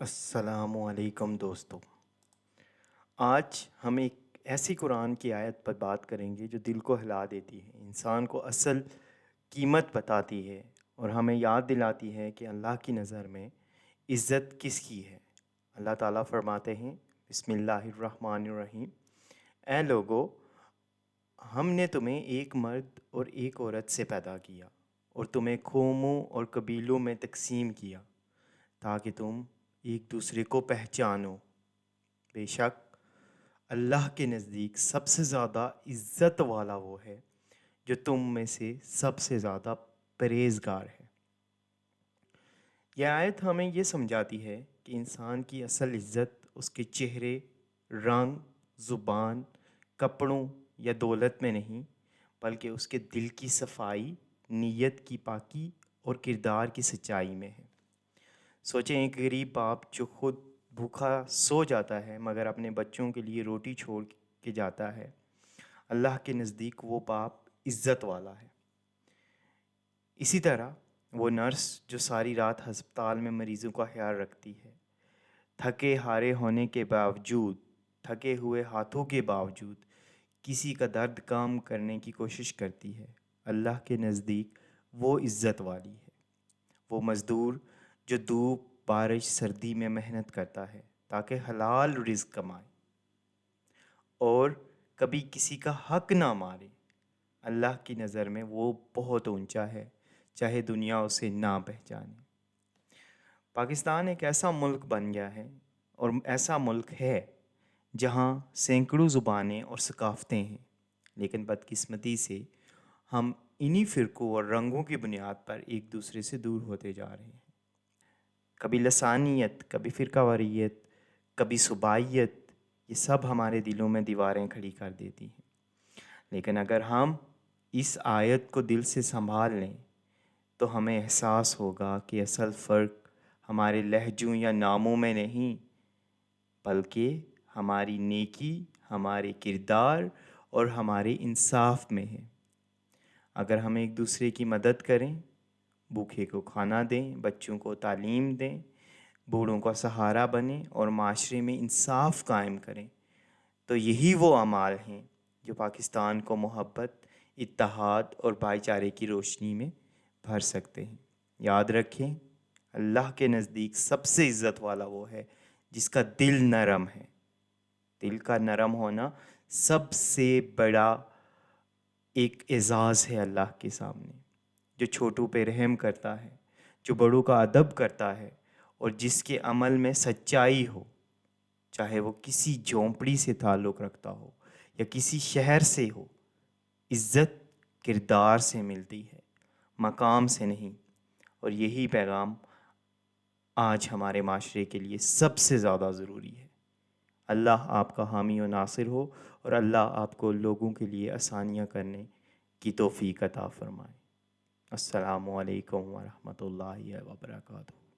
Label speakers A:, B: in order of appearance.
A: السلام علیکم دوستو، آج ہم ایک ایسی قرآن کی آیت پر بات کریں گے جو دل کو ہلا دیتی ہے، انسان کو اصل قیمت بتاتی ہے اور ہمیں یاد دلاتی ہے کہ اللہ کی نظر میں عزت کس کی ہے۔ اللہ تعالیٰ فرماتے ہیں بسم اللہ الرحمن الرحیم، اے لوگو، ہم نے تمہیں ایک مرد اور ایک عورت سے پیدا کیا اور تمہیں قوموں اور قبیلوں میں تقسیم کیا تاکہ تم ایک دوسرے کو پہچانو۔ بے شک اللہ کے نزدیک سب سے زیادہ عزت والا وہ ہے جو تم میں سے سب سے زیادہ پرہیزگار ہے۔ یہ آیت ہمیں یہ سمجھاتی ہے کہ انسان کی اصل عزت اس کے چہرے، رنگ، زبان، کپڑوں یا دولت میں نہیں، بلکہ اس کے دل کی صفائی، نیت کی پاکی اور کردار کی سچائی میں ہے۔ سوچیں ایک غریب باپ جو خود بھوکا سو جاتا ہے مگر اپنے بچوں کے لیے روٹی چھوڑ کے جاتا ہے، اللہ کے نزدیک وہ باپ عزت والا ہے۔ اسی طرح وہ نرس جو ساری رات ہسپتال میں مریضوں کا خیال رکھتی ہے، تھکے ہارے ہونے کے باوجود، تھکے ہوئے ہاتھوں کے باوجود کسی کا درد کام کرنے کی کوشش کرتی ہے، اللہ کے نزدیک وہ عزت والی ہے۔ وہ مزدور جو دھوپ، بارش، سردی میں محنت کرتا ہے تاکہ حلال رزق کمائے اور کبھی کسی کا حق نہ مارے، اللہ کی نظر میں وہ بہت اونچا ہے، چاہے دنیا اسے نہ پہچانے۔ پاکستان ایک ایسا ملک بن گیا ہے اور ایسا ملک ہے جہاں سینکڑوں زبانیں اور ثقافتیں ہیں، لیکن بدقسمتی سے ہم انہی فرقوں اور رنگوں کی بنیاد پر ایک دوسرے سے دور ہوتے جا رہے ہیں۔ کبھی لسانیت، کبھی فرقہ واریت، کبھی صوبائیت، یہ سب ہمارے دلوں میں دیواریں کھڑی کر دیتی ہیں۔ لیکن اگر ہم اس آیت کو دل سے سنبھال لیں تو ہمیں احساس ہوگا کہ اصل فرق ہمارے لہجوں یا ناموں میں نہیں، بلکہ ہماری نیکی، ہمارے کردار اور ہمارے انصاف میں ہے۔ اگر ہم ایک دوسرے کی مدد کریں، بھوکے کو کھانا دیں، بچوں کو تعلیم دیں، بوڑھوں کا سہارا بنیں اور معاشرے میں انصاف قائم کریں، تو یہی وہ اعمال ہیں جو پاکستان کو محبت، اتحاد اور بھائی چارے کی روشنی میں بھر سکتے ہیں۔ یاد رکھیں، اللہ کے نزدیک سب سے عزت والا وہ ہے جس کا دل نرم ہے۔ دل کا نرم ہونا سب سے بڑا ایک اعزاز ہے اللہ کے سامنے، جو چھوٹوں پہ رحم کرتا ہے، جو بڑوں کا ادب کرتا ہے اور جس کے عمل میں سچائی ہو، چاہے وہ کسی جھونپڑی سے تعلق رکھتا ہو یا کسی شہر سے ہو۔ عزت کردار سے ملتی ہے، مقام سے نہیں، اور یہی پیغام آج ہمارے معاشرے کے لیے سب سے زیادہ ضروری ہے۔ اللہ آپ کا حامی و ناصر ہو اور اللہ آپ کو لوگوں کے لیے آسانیاں کرنے کی توفیق عطا فرمائے۔ السلام علیکم ورحمۃ اللہ وبرکاتہ۔